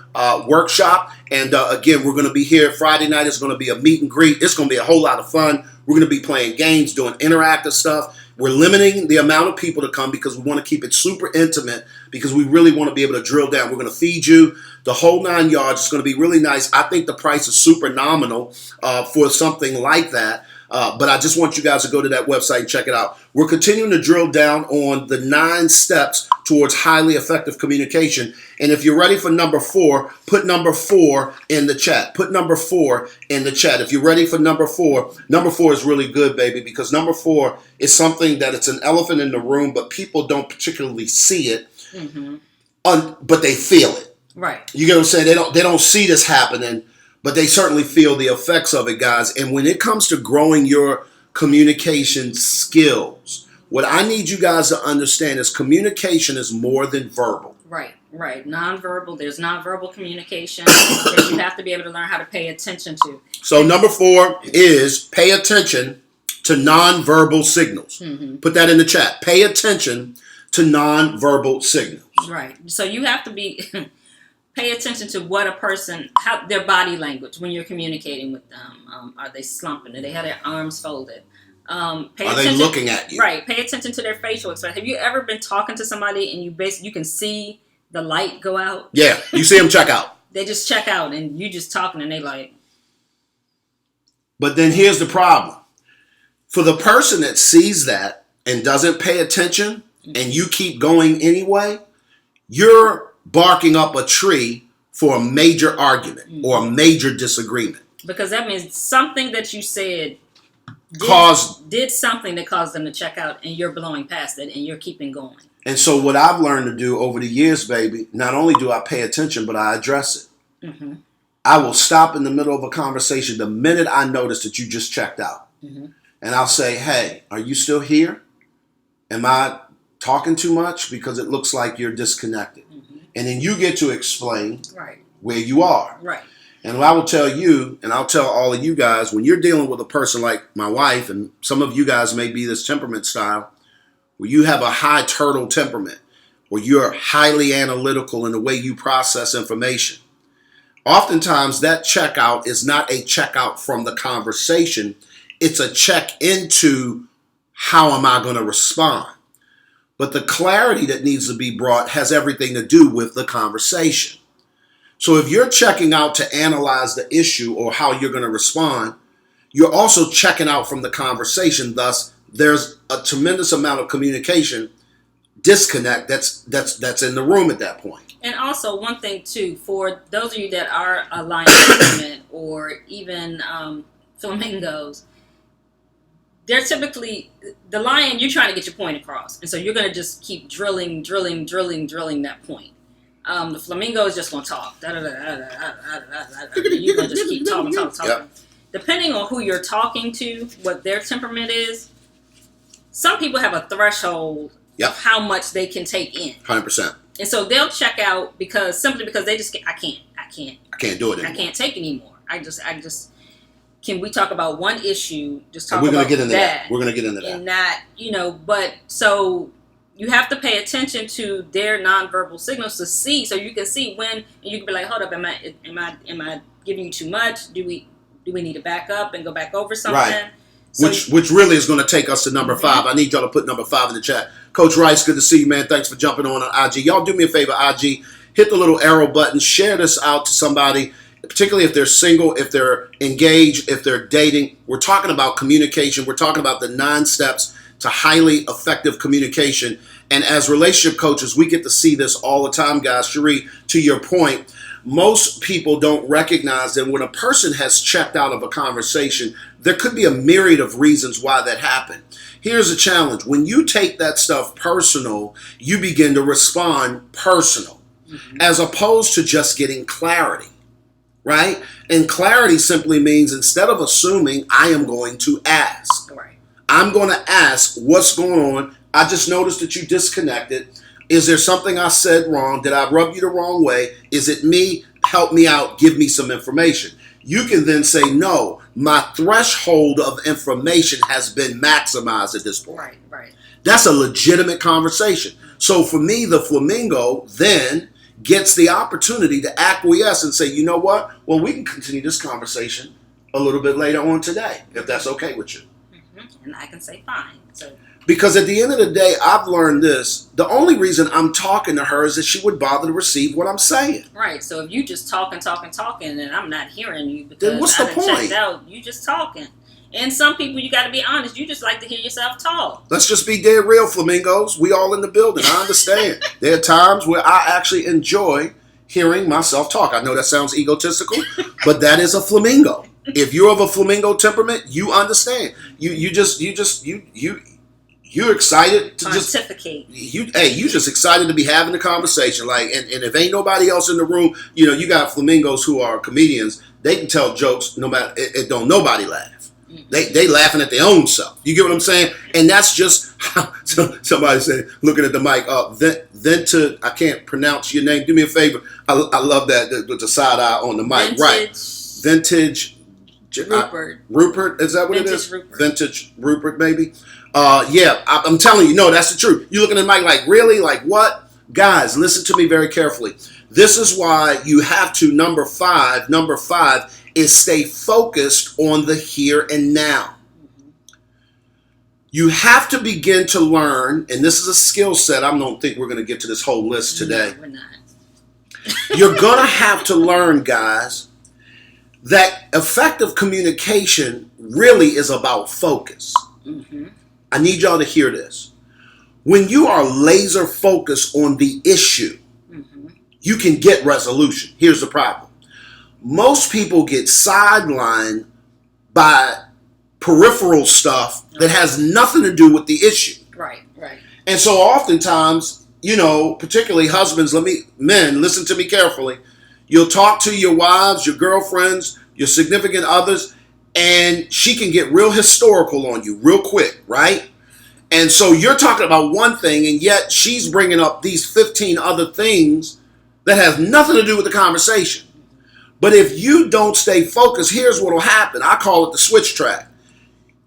workshop. And again, we're going to be here Friday night. It's going to be a meet and greet. It's going to be a whole lot of fun. We're going to be playing games, doing interactive stuff. We're limiting the amount of people to come because we want to keep it super intimate, because we really want to be able to drill down. We're going to feed you the whole 9 yards. It's going to be really nice. I think the price is super nominal for something like that. But I just want you guys to go to that website and check it out. We're continuing to drill down on the 9 steps towards highly effective communication. And if you're ready for number 4, put number 4 in the chat. Put number 4 in the chat. If you're ready for number 4 is really good, baby, because number 4 is something that it's an elephant in the room, but people don't particularly see it, but they feel it. Right. You get what I'm saying? They don't see this happening, but they certainly feel the effects of it, guys. And when it comes to growing your communication skills, what I need you guys to understand is communication is more than verbal. Right. Nonverbal. There's nonverbal communication that you have to be able to learn how to pay attention to. So number 4 is pay attention to nonverbal signals. Put that in the chat. Pay attention to nonverbal signals. Right. So you have to be... Pay attention to what a person, how their body language when you're communicating with them. Are they slumping? Do they have their arms folded? Are they looking at you? Right. Pay attention to their facial expression. Have you ever been talking to somebody and you can see the light go out? Yeah. You see them check out. They just check out and you just talking and they like. But then here's the problem. For the person that sees that and doesn't pay attention and you keep going anyway, you're barking up a tree for a major argument or a major disagreement. Because that means something that you said did something that caused them to check out, and you're blowing past it and you're keeping going. And so what I've learned to do over the years, baby, not only do I pay attention, but I address it. I will stop in the middle of a conversation the minute I notice that you just checked out. And I'll say, hey, are you still here? Am I talking too much? Because it looks like you're disconnected. And then you get to explain where you are. Right. And I will tell you, and I'll tell all of you guys, when you're dealing with a person like my wife, and some of you guys may be this temperament style, where you have a high turtle temperament, where you're highly analytical in the way you process information. Oftentimes that checkout is not a checkout from the conversation. It's a check into how am I going to respond. But the clarity that needs to be brought has everything to do with the conversation. So if you're checking out to analyze the issue or how you're going to respond, you're also checking out from the conversation. Thus, there's a tremendous amount of communication disconnect that's in the room at that point. And also one thing too, for those of you that are a lion temperament or even flamingos, they're typically, the lion, you're trying to get your point across. And so you're going to just keep drilling that point. The flamingo is just going to talk. You're going to just keep talking. Yep. Depending on who you're talking to, what their temperament is, some people have a threshold of how much they can take in. 100%. And so they'll check out simply because they just, I can't do it anymore. I can't take anymore. I just, can we talk about one issue? Just talk We're about gonna get into that. We're going to get into that. And not, but so you have to pay attention to their nonverbal signals to see, so you can see when, and you can be like, hold up, am I giving you too much? Do Do we need to back up and go back over something? Right. So, Which really is going to take us to number 5. I need y'all to put number 5 in the chat. Coach Rice, good to see you, man. Thanks for jumping on IG. Y'all do me a favor, IG. Hit the little arrow button. Share this out to somebody, particularly if they're single, if they're engaged, if they're dating. We're talking about communication. We're talking about the 9 steps to highly effective communication. And as relationship coaches, we get to see this all the time, guys. Cherie, to your point, most people don't recognize that when a person has checked out of a conversation, there could be a myriad of reasons why that happened. Here's a challenge. When you take that stuff personal, you begin to respond personal, as opposed to just getting clarity, right? And clarity simply means instead of assuming, I am going to ask. right. I'm going to ask, what's going on? I just noticed that you disconnected. Is there something I said wrong? Did I rub you the wrong way? Is it me? Help me out. Give me some information. You can then say, no, my threshold of information has been maximized at this point. Right, right. That's a legitimate conversation. So for me, the flamingo then gets the opportunity to acquiesce and say, you know what? Well, we can continue this conversation a little bit later on today, if that's okay with you. And I can say fine. So. Because at the end of the day, I've learned this. The only reason I'm talking to her is that she would bother to receive what I'm saying. Right. So if you just talking, and I'm not hearing you because then what's the point? Checked out, you just talking. And some people, you got to be honest, you just like to hear yourself talk. Let's just be dead real, flamingos. We all in the building. I understand. There are times where I actually enjoy hearing myself talk. I know that sounds egotistical, but that is a flamingo. If you're of a flamingo temperament, you understand. You're excited to pontificate. You just excited to be having the conversation. Like, and if ain't nobody else in the room, you got flamingos who are comedians. They can tell jokes no matter it don't nobody laugh. They laughing at their own self. You get what I'm saying? And that's just somebody said, looking at the mic. Vintage, I can't pronounce your name. Do me a favor. I love that with the side eye on the mic. Vintage. Rupert. Rupert, is that what Vintage it is? Rupert. Vintage Rupert, maybe. Yeah, I'm telling you, no, that's the truth. You looking at the mic like, really? Like what? Guys, listen to me very carefully. This is why you have to, number five is stay focused on the here and now. You have to begin to learn, and this is a skill set. I don't think we're going to get to this whole list today. No, we're not. You're going to have to learn, guys, that effective communication really is about focus. I need y'all to hear this. When you are laser focused on the issue, you can get resolution. Here's the problem. Most people get sidelined by peripheral stuff that has nothing to do with the issue. Right. And so oftentimes, particularly husbands, men, listen to me carefully. You'll talk to your wives, your girlfriends, your significant others, and she can get real historical on you real quick, right? And so you're talking about one thing, and yet she's bringing up these 15 other things that have nothing to do with the conversation. But if you don't stay focused, here's what will happen. I call it the switch track.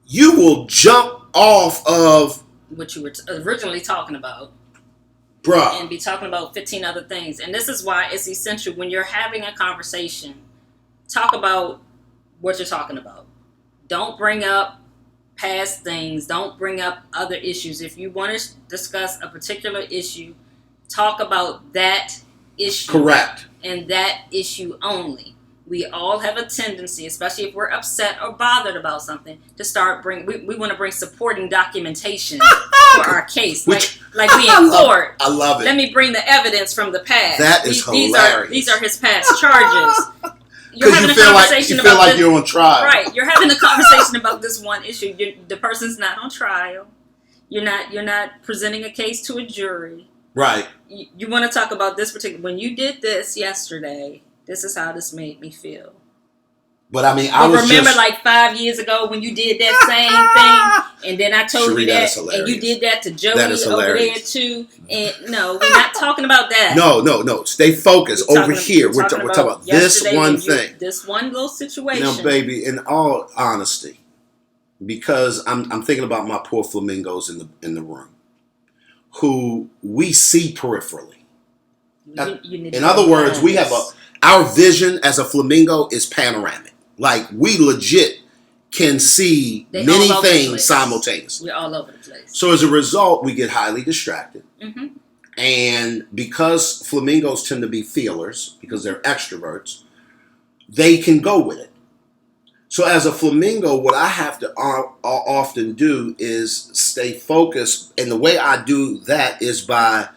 You will jump off of what you were originally talking about. Bruh. And be talking about 15 other things. And this is why it's essential when you're having a conversation, talk about what you're talking about. Don't bring up past things. Don't bring up other issues. If you want to discuss a particular issue, talk about that issue. Correct. And that issue only. We all have a tendency, especially if we're upset or bothered about something, to start we want to bring supporting documentation for our case. Like we in court. I love it. Let me bring the evidence from the past. That is hilarious. These are his past charges. You're having you a feel conversation like, you feel about like you're on trial. Right. You're having a conversation about this one issue. The person's not on trial. You're not presenting a case to a jury. Right. You want to talk about this particular. When you did this yesterday, this is how this made me feel. But I mean, remember like 5 years ago when you did that same thing, and then I told Cherie, you that, and you did that to Joey over there too. And no, we're not talking about that. No. Stay focused over here. We're talking about this one thing. This one little situation. Now, baby, in all honesty, because I'm thinking about my poor flamingos in the room, who we see peripherally. In other words, we have our vision as a flamingo is panoramic. Like, we legit can see They many all over the things place. simultaneously. We're all over the place. So as a result, we get highly distracted. Mm-hmm. And because flamingos tend to be feelers, because they're extroverts, they can go with it. So as a flamingo, what I have to often do is stay focused. And the way I do that is by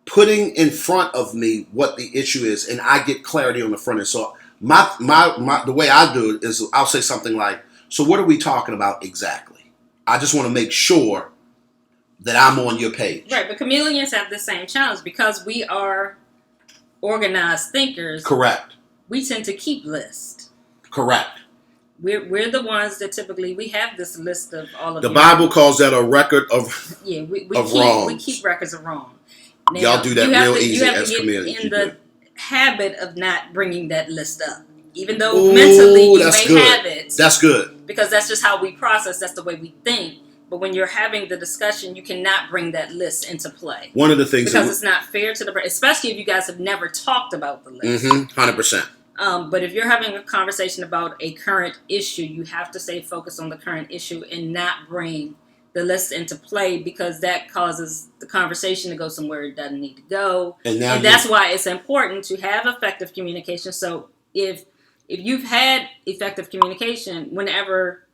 putting in front of me what the issue is, and I get clarity on the front end. So the way I do it is I'll say something like, so what are we talking about exactly? I just want to make sure that I'm on your page. Right, but chameleons have the same challenge because we are organized thinkers. Correct. We tend to keep lists. Correct. We're the ones that typically, we have this list of all of the Bible calls that a record of wrong. We keep records of wrong. Now, y'all do that real easy as chameleons. You have to get in the habit of not bringing that list up. Even though mentally you may have it. That's good. Because that's just how we process. That's the way we think. But when you're having the discussion, you cannot bring that list into play. One of the things... Because it's not fair to the... Especially if you guys have never talked about the list. 100%. But if you're having a conversation about a current issue, you have to stay focused on the current issue and not bring the list into play, because that causes the conversation to go somewhere it doesn't need to go. And that's why it's important to have effective communication. So if you've had effective communication, whenever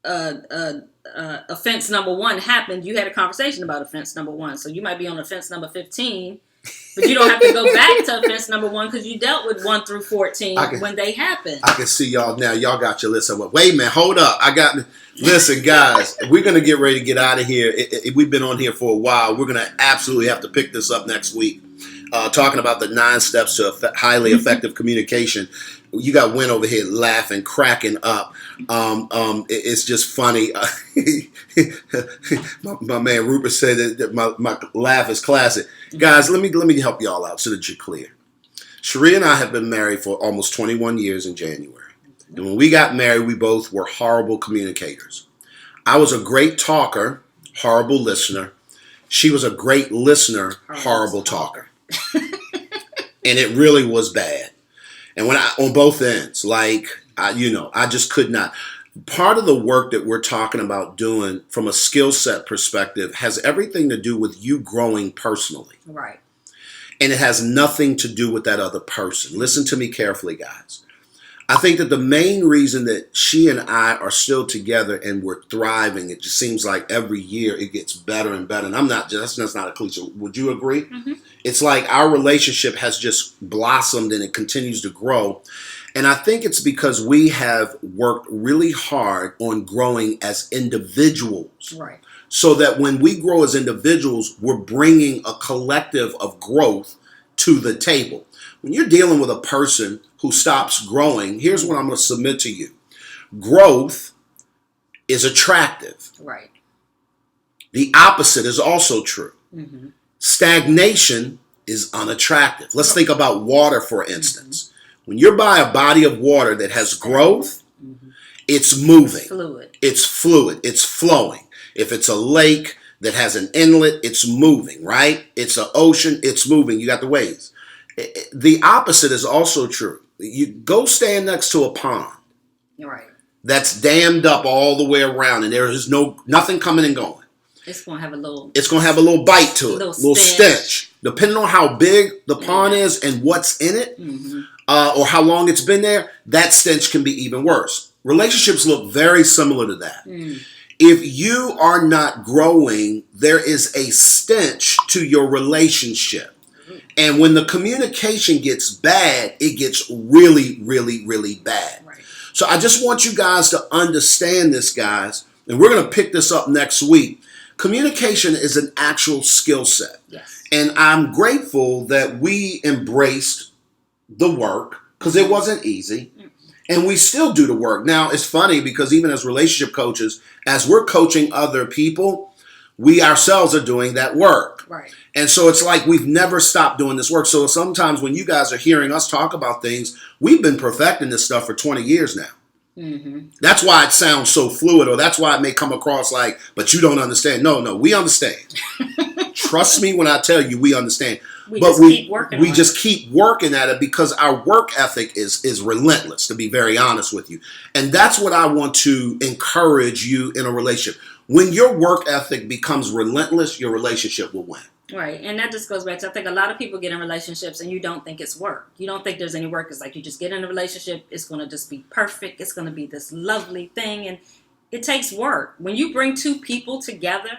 offense number 1 happened, you had a conversation about offense number 1. So you might be on offense number 15, but you don't have to go back to offense number 1 because you dealt with 1 through 14 when they happened. I can see y'all now. Y'all got your list. Wait a minute, hold up. Listen, guys, we're going to get ready to get out of here. We've been on here for a while. We're going to absolutely have to pick this up next week. Talking about the 9 steps to highly effective communication. You got Win over here laughing, cracking up. It's just funny. my man Rupert said that my laugh is classic. Guys, let me help y'all out so that you're clear. Cherie and I have been married for almost 21 years in January. And when we got married, we both were horrible communicators. I was a great talker, horrible listener. She was a great listener, horrible talker. And it really was bad. And on both ends, I just could not. Part of the work that we're talking about doing from a skill set perspective has everything to do with you growing personally. Right. And it has nothing to do with that other person. Listen to me carefully, guys. I think that the main reason that she and I are still together and we're thriving, it just seems like every year it gets better and better. And that's not a cliche. Would you agree? Mm-hmm. It's like our relationship has just blossomed and it continues to grow. And I think it's because we have worked really hard on growing as individuals. Right. So that when we grow as individuals, we're bringing a collective of growth to the table. When you're dealing with a person who stops growing, here's what I'm going to submit to you. Growth is attractive. Right. The opposite is also true. Mm-hmm. Stagnation is unattractive. Let's think about water, for instance. Mm-hmm. When you're by a body of water that has growth, it's moving. It's fluid. It's flowing. If it's a lake that has an inlet, it's moving, right? It's an ocean, it's moving. You got the waves. The opposite is also true. You go stand next to a pond. Right. That's dammed up all the way around, and there is nothing coming and going. It's gonna have a little bite to it, a little stench. Depending on how big the pond is and what's in it, or how long it's been there, that stench can be even worse. Relationships look very similar to that. If you are not growing, there is a stench to your relationship. And when the communication gets bad, it gets really, really, really bad. Right. So I just want you guys to understand this, guys, and we're going to pick this up next week. Communication is an actual skill set. Yes. And I'm grateful that we embraced the work because it wasn't easy. And we still do the work. Now, it's funny because even as relationship coaches, as we're coaching other people, we ourselves are doing that work. Right. And so it's like we've never stopped doing this work. So sometimes when you guys are hearing us talk about things, we've been perfecting this stuff for 20 years now. Mm-hmm. That's why it sounds so fluid, or that's why it may come across like, but you don't understand. No, we understand. Trust me when I tell you we understand. We just keep working at it because our work ethic is relentless, to be very honest with you. And that's what I want to encourage you in a relationship. When your work ethic becomes relentless, your relationship will win. Right. And that just goes back to, I think a lot of people get in relationships and you don't think it's work. You don't think there's any work. It's like you just get in a relationship. It's going to just be perfect. It's going to be this lovely thing. And it takes work. When you bring two people together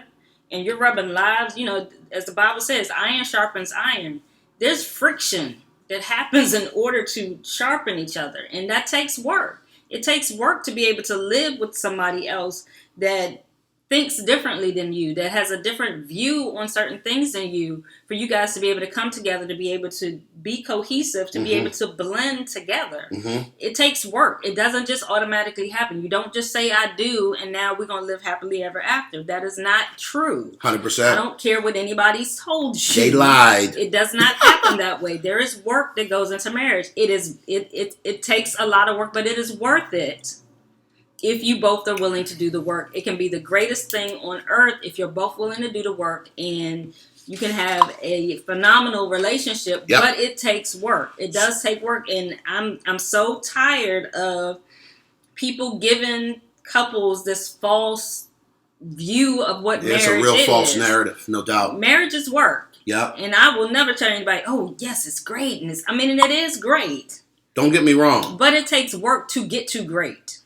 and you're rubbing lives, you know, as the Bible says, iron sharpens iron. There's friction that happens in order to sharpen each other. And that takes work. It takes work to be able to live with somebody else that thinks differently than you, that has a different view on certain things than you, for you guys to be able to come together, to be able to be cohesive, to be able to blend together. It takes work. It doesn't just automatically happen. You don't just say I do and now we're going to live happily ever after. That is not true. 100%. I don't care what anybody's told you. They lied. It does not happen that way. There is work that goes into marriage. It takes a lot of work, but it is worth it. If you both are willing to do the work, it can be the greatest thing on earth if you're both willing to do the work, and you can have a phenomenal relationship. Yep. But it takes work. It does take work, and I'm so tired of people giving couples this false view of what marriage is. It's a real false narrative, no doubt. Marriage is work. Yeah. And I will never tell anybody, oh yes, it's great, and it is great. Don't get me wrong. But it takes work to get to great.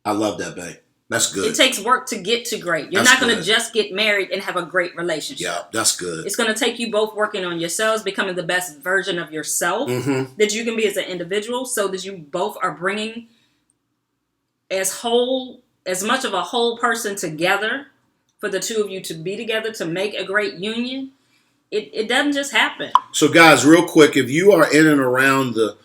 I love that, babe. That's good. It takes work to get to great. You're not going to just get married and have a great relationship. Yeah, that's good. It's going to take you both working on yourselves, becoming the best version of yourself that you can be as an individual, so that you both are bringing as much of a whole person together for the two of you to be together to make a great union. It doesn't just happen. So, guys, real quick, if you are in and around the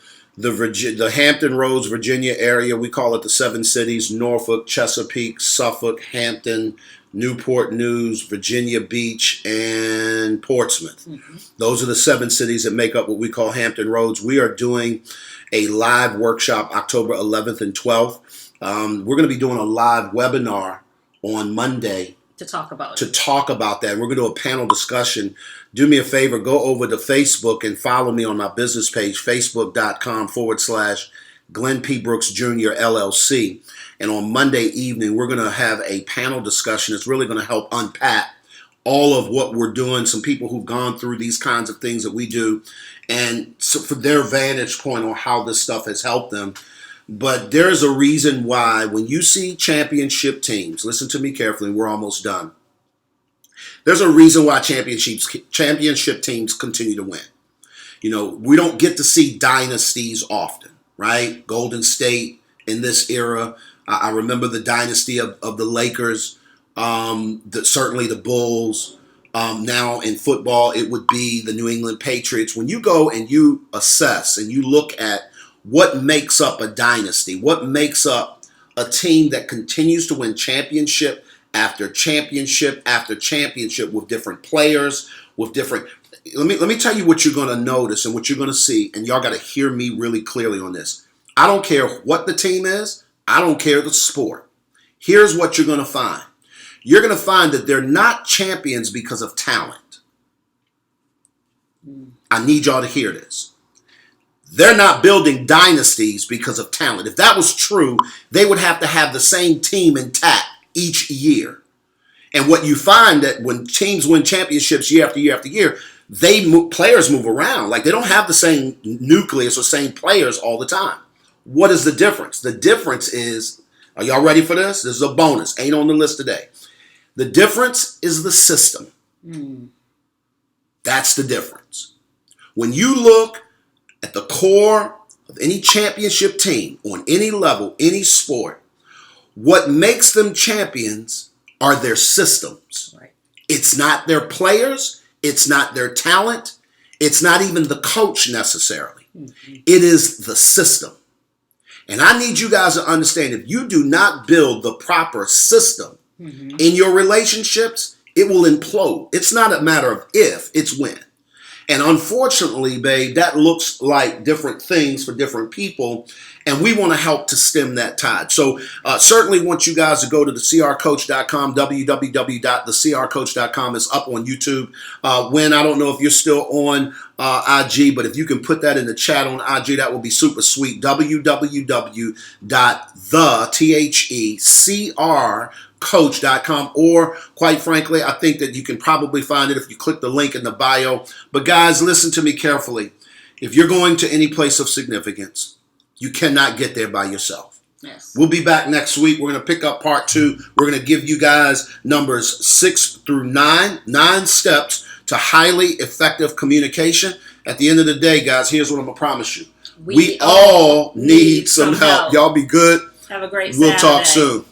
Hampton Roads, Virginia area, we call it the Seven Cities: Norfolk, Chesapeake, Suffolk, Hampton, Newport News, Virginia Beach, and Portsmouth. Those are the 7 cities that make up what we call Hampton Roads. We are doing a live workshop October 11th and 12th. We're going to be doing a live webinar on Monday to talk about that. We're going to do a panel discussion. Do me a favor, go over to Facebook and follow me on my business page, facebook.com/Glenn P. Brooks Jr. LLC. And on Monday evening, we're going to have a panel discussion. It's really going to help unpack all of what we're doing, some people who've gone through these kinds of things that we do, and so for their vantage point on how this stuff has helped them. But there's a reason why when you see championship teams, listen to me carefully, we're almost done. There's a reason why championship teams continue to win. You know, we don't get to see dynasties often, right? Golden State in this era. I remember the dynasty of the Lakers, certainly the Bulls. Now in football, it would be the New England Patriots. When you go and you assess and you look at what makes up a dynasty, what makes up a team that continues to win championship after championship after championship with different players, with different... Let me tell you what you're going to notice and what you're going to see, and y'all got to hear me really clearly on this. I don't care what the team is. I don't care the sport. Here's what you're going to find. You're going to find that they're not champions because of talent. I need y'all to hear this. They're not building dynasties because of talent. If that was true, they would have to have the same team intact each year. And what you find that when teams win championships year after year after year, players move around. Like they don't have the same nucleus or same players all the time. What is the difference? The difference is, are y'all ready for this? This is a bonus. Ain't on the list today. The difference is the system. That's the difference. When you look at the core of any championship team on any level, any sport, what makes them champions are their systems. Right. It's not their players. It's not their talent. It's not even the coach necessarily. It is the system. And I need you guys to understand, if you do not build the proper system in your relationships, it will implode. It's not a matter of if, it's when. And unfortunately, babe, that looks like different things for different people. And we want to help to stem that tide. So certainly want you guys to go to thecrcoach.com, www.thecrcoach.com. It's up on YouTube. When I don't know if you're still on IG, but if you can put that in the chat on IG, that will be super sweet. www.thecrcoach.com, or quite frankly, I think that you can probably find it if you click the link in the bio. But guys, listen to me carefully. If you're going to any place of significance, you cannot get there by yourself. Yes. We'll be back next week. We're going to pick up part 2. We're going to give you guys numbers 6 through 9 steps to highly effective communication. At the end of the day, guys, here's what I'm going to promise you. We all need some help. Y'all be good. Have a great We'll Saturday. talk soon.